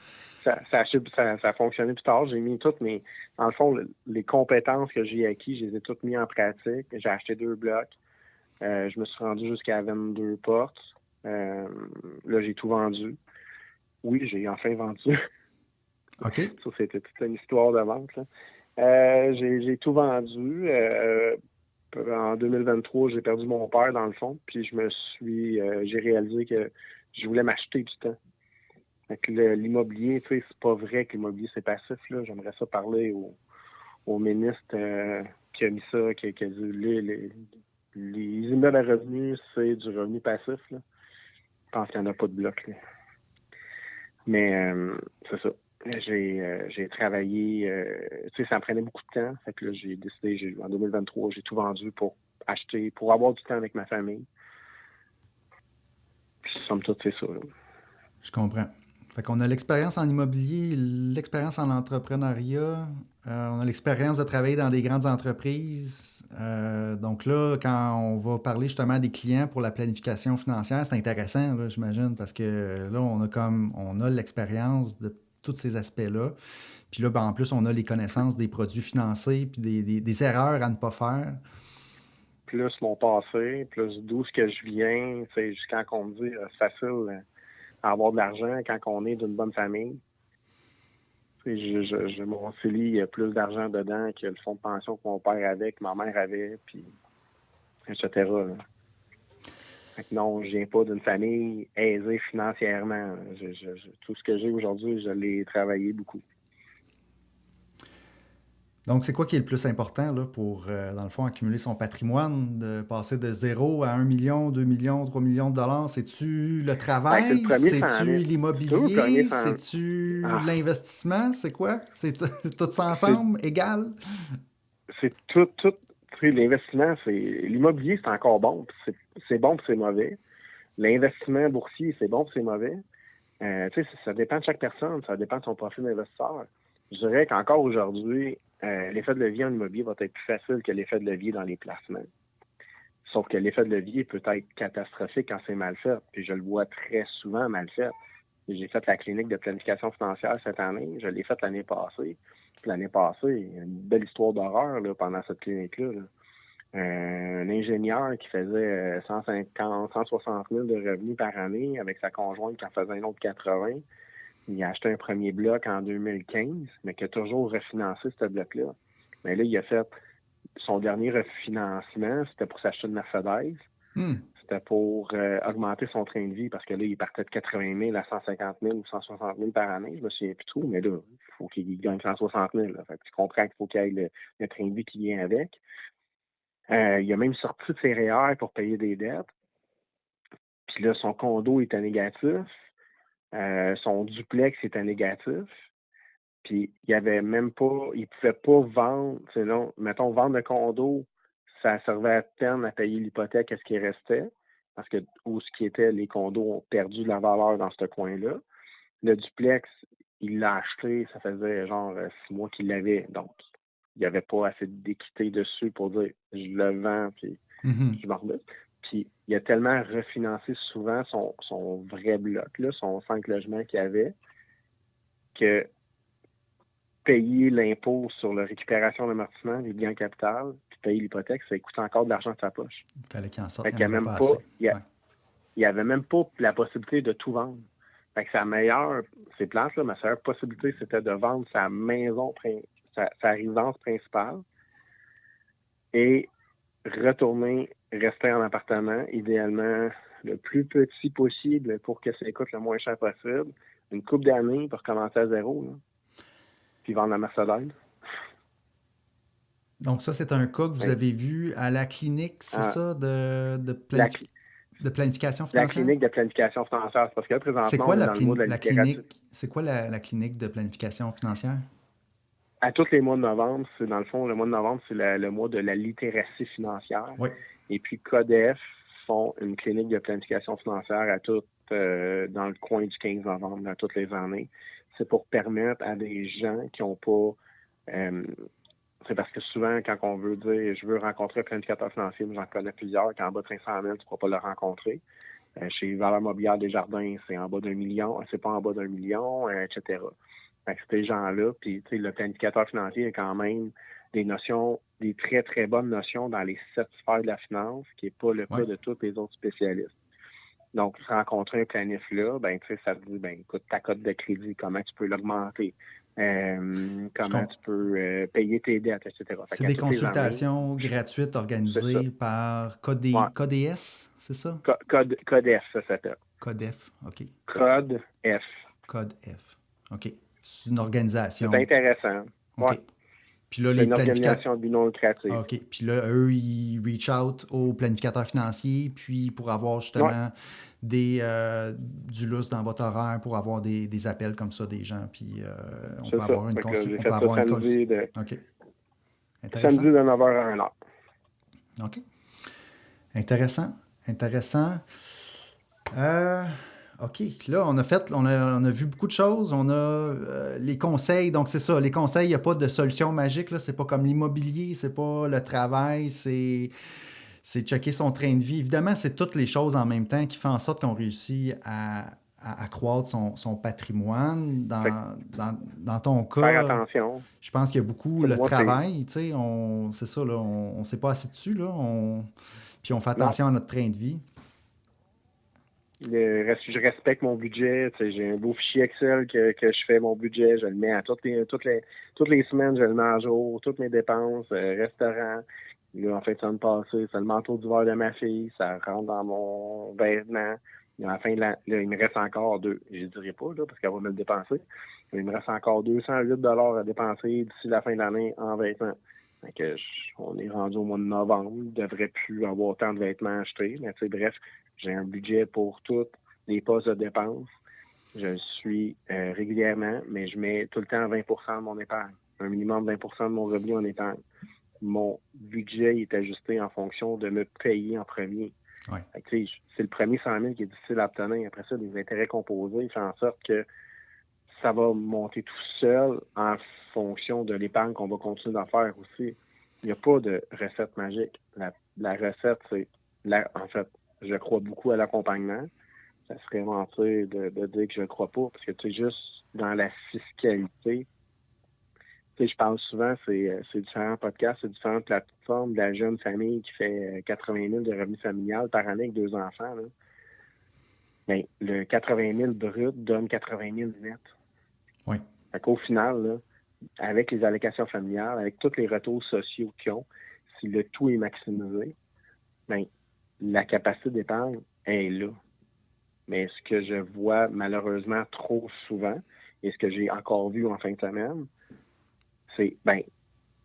Speaker 2: Ça a fonctionné plus tard. J'ai mis toutes mes... Dans le fond, les compétences que j'ai acquises, je les ai toutes mises en pratique. J'ai acheté 2 blocs. Je me suis rendu jusqu'à 22 portes. Là, j'ai tout vendu. Oui, j'ai enfin vendu.
Speaker 1: OK.
Speaker 2: Ça, c'était toute une histoire de vente, là. J'ai tout vendu. En 2023, j'ai perdu mon père, dans le fond, puis j'ai réalisé que je voulais m'acheter du temps. Fait que l'immobilier, tu sais, c'est pas vrai que l'immobilier, c'est passif, là. J'aimerais ça parler au ministre qui a mis ça, qui a dit les immeubles à revenus, c'est du revenu passif, là. Je pense qu'il n'y en a pas de bloc, là. Mais c'est ça. J'ai travaillé, tu sais, ça me prenait beaucoup de temps. Fait que là, j'ai décidé, en 2023, j'ai tout vendu pour acheter, pour avoir du temps avec ma famille. Puis, somme toute, c'est ça, là.
Speaker 1: Je comprends. Fait qu'on a l'expérience en immobilier, l'expérience en entrepreneuriat, on a l'expérience de travailler dans des grandes entreprises. Donc là, quand on va parler justement des clients pour la planification financière, c'est intéressant, là, j'imagine, parce que là, on a l'expérience de tous ces aspects-là. Puis là, ben, en plus, on a les connaissances des produits financiers, puis des erreurs à ne pas faire.
Speaker 2: Plus mon passé, plus d'où ce que je viens, tu sais, jusqu'à qu'on me dit, c'est facile à avoir de l'argent quand on est d'une bonne famille. Mon CELI, il y a plus d'argent dedans que le fonds de pension que mon père avait, que ma mère avait, puis etc. Là. Fait que non, je viens pas d'une famille aisée financièrement. Tout ce que j'ai aujourd'hui, je l'ai travaillé beaucoup.
Speaker 1: Donc, c'est quoi qui est le plus important là, pour, dans le fond, accumuler son patrimoine, de passer de 0 à 1 million, 2 millions, 3 millions de dollars? C'est-tu le
Speaker 2: Ben, c'est le
Speaker 1: travail?
Speaker 2: premier 100
Speaker 1: C'est-tu
Speaker 2: 000. C'est toujours le premier
Speaker 1: l'immobilier?
Speaker 2: 100 000.
Speaker 1: C'est-tu
Speaker 2: Ah,
Speaker 1: l'investissement? C'est quoi? C'est tout ça
Speaker 2: c'est,
Speaker 1: ensemble, égal?
Speaker 2: c'est tout. Tu sais, l'investissement, l'immobilier, c'est encore bon. C'est bon puis c'est mauvais. L'investissement boursier, c'est bon puis c'est mauvais. Tu sais, ça dépend de chaque personne. Ça dépend de son profil d'investisseur. Je dirais qu'encore aujourd'hui, l'effet de levier en immobilier va être plus facile que l'effet de levier dans les placements. Sauf que l'effet de levier peut être catastrophique quand c'est mal fait. Puis je le vois très souvent mal fait. J'ai fait la clinique de planification financière cette année. Je l'ai faite l'année passée. Puis l'année passée, il y a une belle histoire d'horreur là, pendant cette clinique-là. Là. Un ingénieur qui faisait 150, 160 000 de revenus par année avec sa conjointe qui en faisait un autre 80. Il a acheté un premier bloc en 2015, mais qui a toujours refinancé ce bloc-là. Mais là, il a fait son dernier refinancement, c'était pour s'acheter une Mercedes. C'était pour augmenter son train de vie parce que là, il partait de 80 000 à 150 000 ou 160 000 par année. Je me souviens plus trop, mais là, il faut qu'il gagne 160 000. Là. Fait que tu comprends qu'il faut qu'il y ait le train de vie qui vient avec. Il a même sorti de ses REER pour payer des dettes. Puis là, son condo était négatif. Son duplex était négatif. Puis il avait même pas, il pouvait pas vendre, sinon, mettons, vendre le condo, ça servait à peine à payer l'hypothèque à ce qui restait, parce que où ce qui était, les condos ont perdu de la valeur dans ce coin-là. Le duplex, il l'a acheté, ça faisait genre 6 mois qu'il l'avait, donc il n'y avait pas assez d'équité dessus pour dire je le vends, puis je m'en remets. Puis il a tellement refinancé souvent son vrai bloc, là, son 5 logements qu'il avait, que payer l'impôt sur la récupération d'amortissement, les biens en capital, puis payer l'hypothèque, ça coûte encore de l'argent de sa poche.
Speaker 1: Il fallait qu'il en sorte,
Speaker 2: Fait
Speaker 1: il
Speaker 2: qu'il
Speaker 1: n'y en
Speaker 2: n'y
Speaker 1: avait
Speaker 2: a même
Speaker 1: pas
Speaker 2: pas,
Speaker 1: assez.
Speaker 2: il y avait même pas la possibilité de tout vendre. Fait que c'est plate, là, ma meilleure possibilité, c'était de vendre sa maison, sa résidence principale et rester en appartement, idéalement le plus petit possible pour que ça coûte le moins cher possible, une couple d'années pour commencer à zéro, là, puis vendre la Mercedes.
Speaker 1: Donc ça, c'est un cas que vous
Speaker 2: Ouais.
Speaker 1: avez vu à la clinique, c'est ça, de planification
Speaker 2: La
Speaker 1: financière?
Speaker 2: clinique de planification financière, c'est parce que là,
Speaker 1: C'est
Speaker 2: présentement,
Speaker 1: quoi
Speaker 2: on est dans le mois de la littérature.
Speaker 1: clinique? C'est quoi la clinique de planification financière?
Speaker 2: À tous les mois de novembre, c'est dans le fond, le mois de novembre, c'est le mois de la littératie financière.
Speaker 1: Oui.
Speaker 2: Et puis, CODEF font une clinique de planification financière dans le coin du 15 novembre, dans toutes les années. C'est pour permettre à des gens qui n'ont pas... c'est parce que souvent, quand on veut dire « je veux rencontrer un planificateur financier », j'en connais plusieurs, qui en bas de 500 000, tu ne pourras pas le rencontrer. Chez Valeur Mobilière Desjardins, c'est en bas d'1 million, c'est pas en bas d'1 million, etc. Fait que ces gens-là, puis le planificateur financier a quand même des notions, des très, très bonnes notions dans les 7 sphères de la finance, qui n'est pas le cas de tous les autres spécialistes. Donc, rencontrer un planif-là, ça te dit, écoute, ta cote de crédit, comment tu peux l'augmenter, comment tu peux payer tes dettes, etc.
Speaker 1: C'est des consultations gratuites organisées par CODES, c'est ça?
Speaker 2: Code F, ça s'appelle.
Speaker 1: Code F, OK.
Speaker 2: Code F.
Speaker 1: Code F, OK. C'est une organisation.
Speaker 2: C'est intéressant.
Speaker 1: OK.
Speaker 2: Ouais.
Speaker 1: Puis là,
Speaker 2: c'est une organisation de but non lucratif.
Speaker 1: OK. Puis là, eux, ils reach out aux planificateurs financiers, puis pour avoir justement du lousse dans votre horaire, pour avoir des appels comme ça des gens, puis on peut avoir une consultation. On peut avoir une consultation. OK. Intéressant.
Speaker 2: Samedi de 9h à 1h.
Speaker 1: OK. Intéressant. OK. Là, on a vu beaucoup de choses. On a les conseils. Donc, c'est ça. Les conseils, il n'y a pas de solution magique. Ce n'est pas comme l'immobilier, c'est pas le travail, c'est checker son train de vie. Évidemment, c'est toutes les choses en même temps qui font en sorte qu'on réussit à accroître son patrimoine. Dans ton cas,
Speaker 2: faire attention.
Speaker 1: Je pense qu'il y a beaucoup le travail. C'est ça, là, on ne s'est pas assis dessus. Là, puis on fait attention à notre train de vie.
Speaker 2: Je respecte mon budget. J'ai un beau fichier Excel que je fais mon budget. Je le mets à toutes les semaines, je le mets à jour, toutes mes dépenses, restaurant. Là, en fait, ça me passe, c'est le manteau d'hiver de ma fille, ça rentre dans mon vêtement. À la fin de là, il me reste encore je ne dirai pas, là, parce qu'elle va me le dépenser. Il me reste encore 208 $ à dépenser d'ici la fin de l'année en vêtements. Donc, on est rendu au mois de novembre. Je ne devrais plus avoir tant de vêtements achetés. Mais bref, j'ai un budget pour toutes les postes de dépenses. Je le suis régulièrement, mais je mets tout le temps 20 % de mon épargne. Un minimum de 20 % de mon revenu en épargne. Mon budget est ajusté en fonction de me payer en premier.
Speaker 1: Ouais.
Speaker 2: C'est le premier 100 000 qui est difficile à obtenir. Après ça, les intérêts composés font en sorte que ça va monter tout seul en fonction de l'épargne qu'on va continuer d'en faire aussi. Il n'y a pas de recette magique. La recette, c'est... En fait, je crois beaucoup à l'accompagnement. Ça serait mentir de dire que je ne crois pas, parce que juste dans la fiscalité, je parle souvent, c'est différents podcasts, c'est différentes plateformes de la jeune famille qui fait 80 000 de revenus familial par année avec 2 enfants. Là. Bien, le 80 000 brut donne 80 000 net.
Speaker 1: Oui.
Speaker 2: Fait qu'au final, là, avec les allocations familiales, avec tous les retours sociaux qu'ils ont, si le tout est maximisé, bien, la capacité d'épargne est là. Mais ce que je vois malheureusement trop souvent, et ce que j'ai encore vu en fin de semaine, c'est,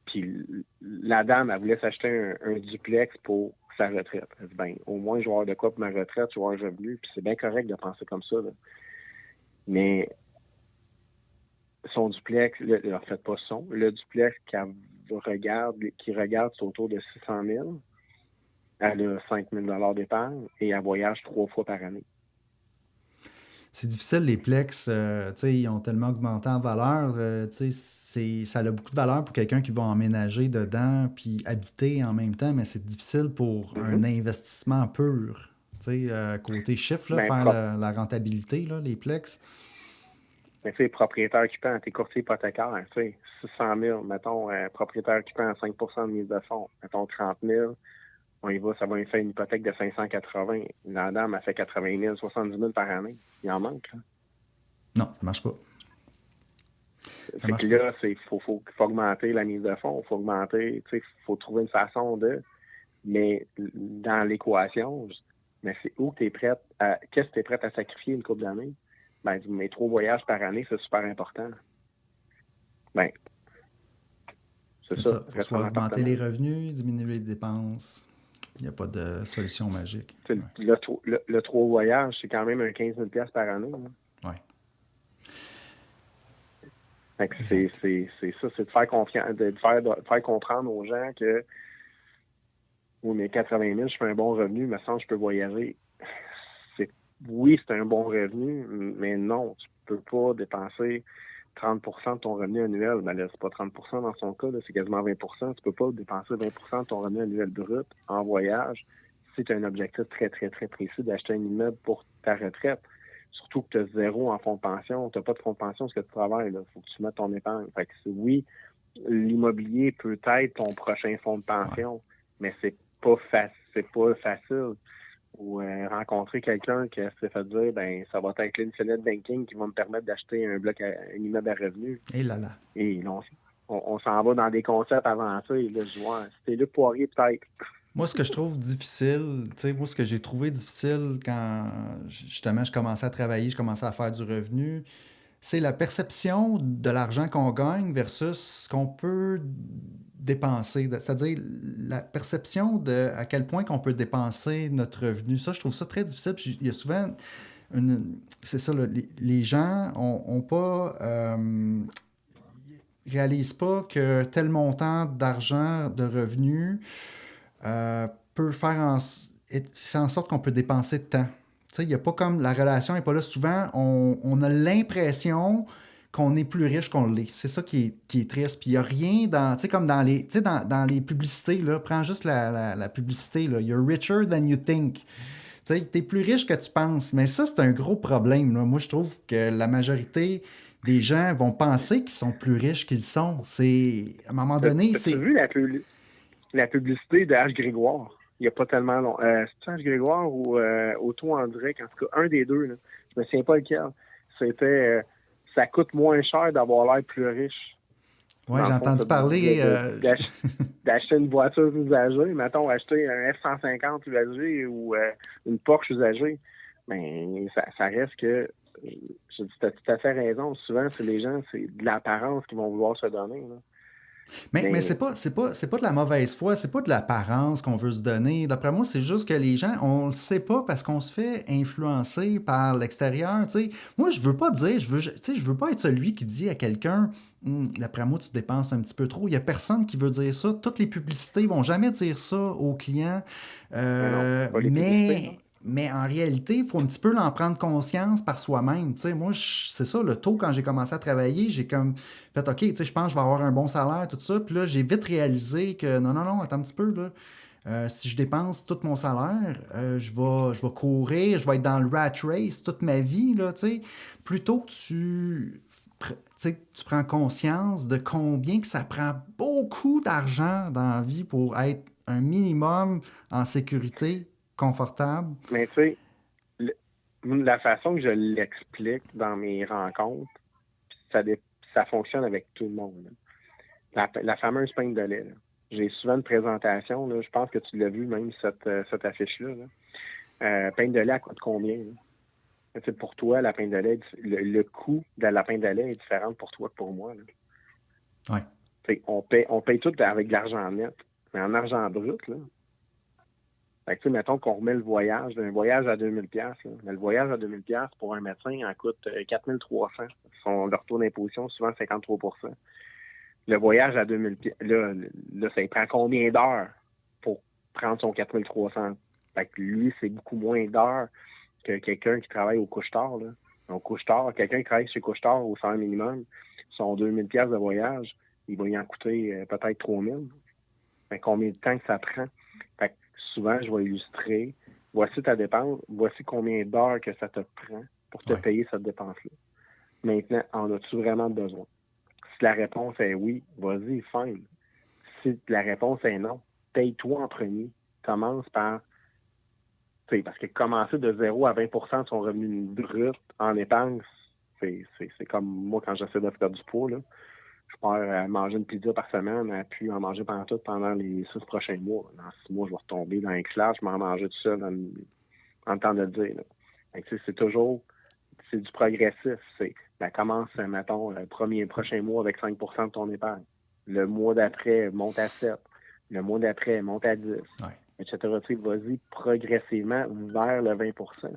Speaker 2: puis la dame, elle voulait s'acheter un duplex pour sa retraite. Elle dit, au moins, je vais avoir de quoi pour ma retraite, je vais avoir un revenu, puis c'est bien correct de penser comme ça, là. Mais son duplex, en fait, pas le duplex qui regarde, c'est autour de 600 000. Elle a 5 000 $ d'épargne et elle voyage 3 fois par année.
Speaker 1: C'est difficile, les plex, ils ont tellement augmenté en valeur. Ça a beaucoup de valeur pour quelqu'un qui va emménager dedans puis habiter en même temps, mais c'est difficile pour un investissement pur. Côté chiffre, là, faire la rentabilité, là, les plex.
Speaker 2: Mais propriétaire occupant, t'es courtier hypothécaire, 600 000, mettons, propriétaire occupant à 5 % de mise de fonds, mettons 30 000. On y va, ça va faire une hypothèque de 580. La dame a fait 80 000, 70 000 par année. Il en manque. Là.
Speaker 1: Non, ça marche pas.
Speaker 2: Là, il faut augmenter la mise de fonds. Il faut augmenter, il faut trouver une façon de... Mais dans l'équation, mais c'est où tu es prête à... Qu'est-ce que tu es prête à sacrifier une couple d'années? Mes 3 voyages par année, c'est super important.
Speaker 1: C'est ça. Il faut soit augmenter les revenus, diminuer les dépenses. Il n'y a pas de solution magique.
Speaker 2: Le 3 voyages, c'est quand même un 15 000 $ par année.
Speaker 1: Oui.
Speaker 2: C'est ça, c'est de faire confiance, de faire comprendre aux gens que oui, mais 80 000, je fais un bon revenu, mais sans je peux voyager. Oui, c'est un bon revenu, mais non, tu peux pas dépenser 30 % de ton revenu annuel. Là, c'est pas 30 % dans son cas, là, c'est quasiment 20 %. Tu peux pas dépenser 20 % de ton revenu annuel brut en voyage si tu as un objectif très, très, très précis d'acheter un immeuble pour ta retraite. Surtout que tu as 0 en fonds de pension. Tu n'as pas de fonds de pension parce que tu travailles. Il faut que tu mettes ton épargne. Fait que oui, l'immobilier peut être ton prochain fonds de pension, mais c'est pas facile. Ou rencontrer quelqu'un qui s'est fait dire, ben ça va être l'Infinite Banking qui va me permettre d'acheter un immeuble à revenus.
Speaker 1: Et là là.
Speaker 2: Et là, on s'en va dans des concepts avancés. Là, je vois, c'était le Poirier peut-être.
Speaker 1: Moi, ce que je trouve difficile, moi, ce que j'ai trouvé difficile quand, justement, je commençais à travailler, je commençais à faire du revenu, c'est la perception de l'argent qu'on gagne versus ce qu'on peut dépenser. C'est-à-dire la perception de à quel point qu'on peut dépenser notre revenu. Ça, je trouve ça très difficile. Puis il y a souvent c'est ça, là, les gens ont pas réalisent pas que tel montant d'argent, de revenus, peut faire en sorte qu'on peut dépenser de temps. Il n'y a pas comme la relation n'est pas là. Souvent, on a l'impression qu'on est plus riche qu'on l'est. C'est ça qui est triste. Puis il n'y a rien dans, comme dans les publicités, là, prends juste la publicité, là, You're richer than you think. Tu es plus riche que tu penses. Mais ça, c'est un gros problème, là. Moi, je trouve que la majorité des gens vont penser qu'ils sont plus riches qu'ils sont. C'est, à un moment donné,
Speaker 2: c'est... As-tu vu la publicité de H. Grégoire? Il n'y a pas tellement long. C'est H. Grégoire ou Auto en direct? En tout cas, un des deux. Là. Je me souviens pas lequel. C'était ça coûte moins cher d'avoir l'air plus riche.
Speaker 1: Oui, j'ai entendu parler.
Speaker 2: D'acheter une voiture usagée. Mettons, acheter un F-150 usagé ou une Porsche usagée. Mais ça reste que. Tu as tout à fait raison. Souvent, c'est les gens, c'est de l'apparence qu'ils vont vouloir se donner. Là.
Speaker 1: Mais c'est pas de la mauvaise foi, c'est pas de l'apparence qu'on veut se donner. D'après moi, c'est juste que les gens, on le sait pas parce qu'on se fait influencer par l'extérieur. T'sais. Moi, je veux pas dire, je veux pas être celui qui dit à quelqu'un, d'après moi, tu dépenses un petit peu trop. Il y a personne qui veut dire ça. Toutes les publicités vont jamais dire ça aux clients. Mais en réalité, il faut un petit peu en prendre conscience par soi-même. Moi, c'est ça, le taux, quand j'ai commencé à travailler, j'ai comme fait, OK, je pense que je vais avoir un bon salaire, tout ça. Puis là, j'ai vite réalisé que non, attends un petit peu, là. Si je dépense tout mon salaire, je vais courir, je vais être dans le rat race toute ma vie, là, plutôt que tu prends conscience de combien que ça prend beaucoup d'argent dans la vie pour être un minimum en sécurité, confortable.
Speaker 2: Mais tu sais, la façon que je l'explique dans mes rencontres, ça fonctionne avec tout le monde. La fameuse peinte de lait. Là. J'ai souvent une présentation, là, je pense que tu l'as vu même, cette affiche-là. Là. Peinte de lait, elle coûte combien? Là? Pour toi, la peinte de lait, le coût de la peinte de lait est différent pour toi que pour moi.
Speaker 1: Là.
Speaker 2: Ouais. On paye tout avec de l'argent net, mais en argent brut, là. Fait que, mettons qu'on remet le voyage, un voyage à 2000$, mais le voyage à 2000$ pour un médecin en coûte 4300$. Leur taux d'imposition, souvent 53%. Le voyage à 2000$, là, ça prend combien d'heures pour prendre son 4300$? Fait que lui, c'est beaucoup moins d'heures que quelqu'un qui travaille au couche-tard. Là. Au couche-tard, quelqu'un qui travaille chez couche-tard au salaire minimum, son 2000$ de voyage, il va y en coûter peut-être 3000$. Fait combien de temps que ça prend? Fait que souvent, je vais illustrer, voici ta dépense, voici combien d'heures que ça te prend pour te payer cette dépense-là. Maintenant, en as-tu vraiment besoin? Si la réponse est oui, vas-y, fine. Si la réponse est non, paye-toi en premier. Commence par... Parce que commencer de 0 à 20% de son revenu brut en épargne, c'est comme moi quand j'essaie de faire du poids. Là. Je pars manger une pizza par semaine, puis en manger pendant les 6 prochains mois. Dans 6 mois, je vais retomber dans un clash, je m'en manger tout seul en le temps de le dire. C'est toujours... C'est du progressif. Commence, mettons, le prochain mois avec 5% de ton épargne. Le mois d'après, monte à 7. Le mois d'après, monte à 10. Etc. Vas-y progressivement vers le 20%.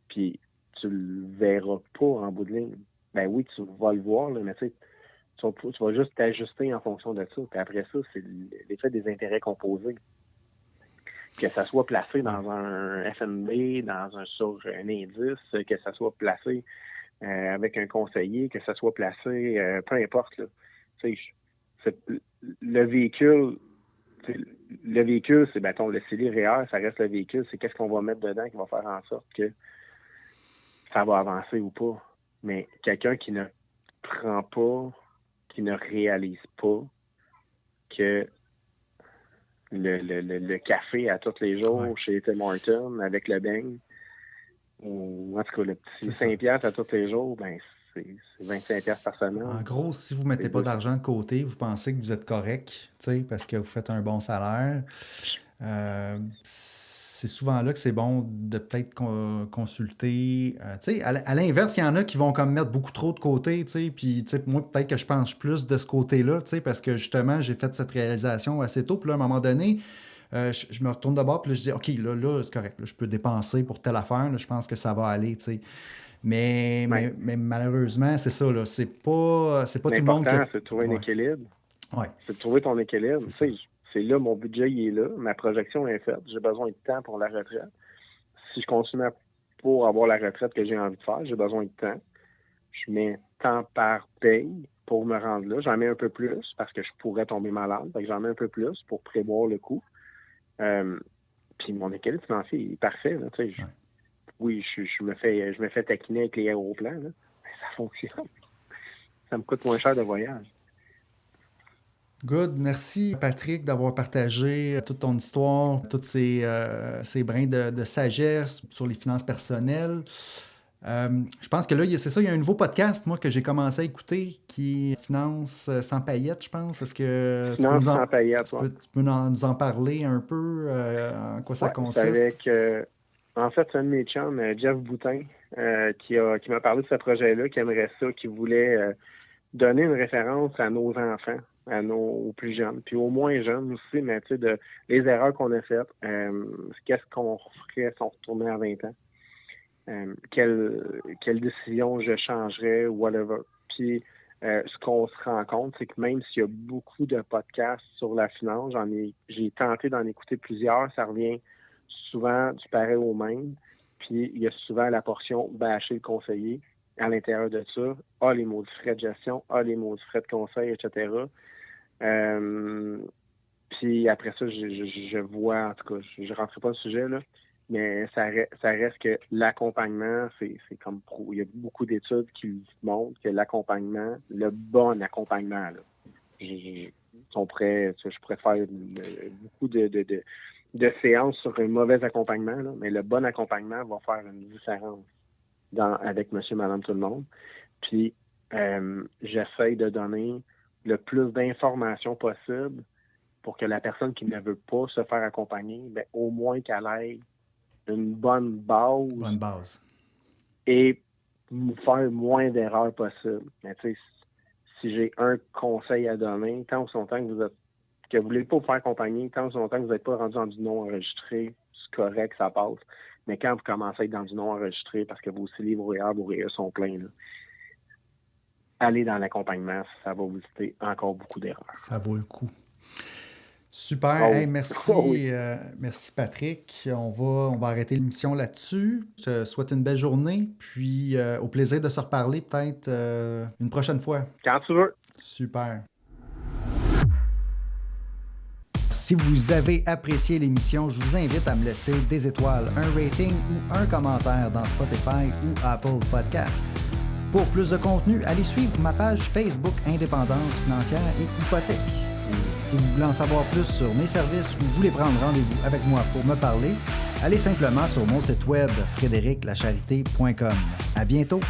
Speaker 2: Puis, tu le verras pas en bout de ligne. Ben oui, tu vas le voir, là, mais tu vas juste t'ajuster en fonction de ça. Puis après ça, c'est l'effet des intérêts composés. Que ça soit placé dans un FNB, sur un indice, que ça soit placé avec un conseiller, que ça soit placé, peu importe. Là. Le véhicule, c'est, mettons, le CELI-REER, ça reste le véhicule, c'est qu'est-ce qu'on va mettre dedans qui va faire en sorte que ça va avancer ou pas. Mais quelqu'un qui ne prend pas, qui ne réalise pas que le café à tous les jours chez Tim Hortons avec le beigne, ou en tout cas le petit 5$ à tous les jours, ben c'est 25$ par semaine.
Speaker 1: En gros, si vous ne mettez pas d'argent de côté, vous pensez que vous êtes correct, parce que vous faites un bon salaire. C'est souvent là que c'est bon de peut-être consulter. À l'inverse, il y en a qui vont comme mettre beaucoup trop de côté, puis moi, peut-être que je penche plus de ce côté-là, parce que justement, j'ai fait cette réalisation assez tôt, puis là, à un moment donné, je me retourne de bord, puis là, je dis, OK, là c'est correct, là, je peux dépenser pour telle affaire, là, je pense que ça va aller, Mais malheureusement, c'est ça, là, c'est pas tout le monde qui...
Speaker 2: L'important, c'est de trouver un équilibre.
Speaker 1: Ouais.
Speaker 2: C'est de trouver ton équilibre. C'est là, mon budget, il est là. Ma projection est faite. J'ai besoin de temps pour la retraite. Si je continue pour avoir la retraite que j'ai envie de faire, j'ai besoin de temps. Je mets temps par paye pour me rendre là. J'en mets un peu plus parce que je pourrais tomber malade. Donc j'en mets un peu plus pour prévoir le coût. Puis mon équilibre financier est parfait. Là, oui, je me fais taquiner avec les aéroplans. Là. Ça fonctionne. Ça me coûte moins cher de voyage.
Speaker 1: Good. Merci, Patrick, d'avoir partagé toute ton histoire, tous ces brins de sagesse sur les finances personnelles. Je pense que là, c'est ça, il y a un nouveau podcast, moi, que j'ai commencé à écouter, qui est Finance sans paillettes, je pense. Est-ce que
Speaker 2: Finance sans paillettes,
Speaker 1: tu peux nous en parler un peu, en quoi ça consiste?
Speaker 2: Avec, en fait, c'est un de mes chums, Jeff Boutin, qui m'a parlé de ce projet-là, qui aimerait ça, qui voulait donner une référence à nos enfants, aux plus jeunes, puis aux moins jeunes aussi, mais tu sais, les erreurs qu'on a faites, qu'est-ce qu'on ferait si on retournait à 20 ans? Quelle décision je changerais, whatever. Puis, ce qu'on se rend compte, c'est que même s'il y a beaucoup de podcasts sur la finance, j'ai tenté d'en écouter plusieurs, ça revient souvent du pareil au même. Puis, il y a souvent la portion bâcher le conseiller à l'intérieur de ça. Les maudits frais de gestion, les maudits frais de conseil, etc. Puis après ça, je vois, en tout cas, je ne rentrerai pas dans le sujet, là, mais ça reste que l'accompagnement, c'est comme pro. Il y a beaucoup d'études qui montrent que l'accompagnement, le bon accompagnement, là, je pourrais faire beaucoup de séances sur un mauvais accompagnement, là, mais le bon accompagnement va faire une différence avec monsieur, madame, tout le monde. Puis, j'essaie de donner le plus d'informations possible pour que la personne qui ne veut pas se faire accompagner, ben, au moins qu'elle ait une bonne base. Et faire moins d'erreurs possibles. Mais tu sais, si j'ai un conseil à donner, tant aussi longtemps que vous voulez pas vous faire accompagner, tant aussi longtemps que vous n'êtes pas rendu dans du non enregistré, c'est correct, ça passe. Mais quand vous commencez à être dans du non enregistré parce que vos CELI, vos REER sont pleins, là, allez dans l'accompagnement, ça va vous éviter encore beaucoup d'erreurs.
Speaker 1: Ça vaut le coup. Super. Hey, merci, merci Patrick. On va arrêter l'émission là-dessus. Je te souhaite une belle journée, puis au plaisir de se reparler peut-être une prochaine fois.
Speaker 2: Quand tu veux.
Speaker 1: Super. Si vous avez apprécié l'émission, je vous invite à me laisser des étoiles, un rating ou un commentaire dans Spotify ou Apple Podcast. Pour plus de contenu, allez suivre ma page Facebook Indépendance financière et hypothèque. Et si vous voulez en savoir plus sur mes services ou voulez prendre rendez-vous avec moi pour me parler, allez simplement sur mon site web frédériclacharité.com. À bientôt!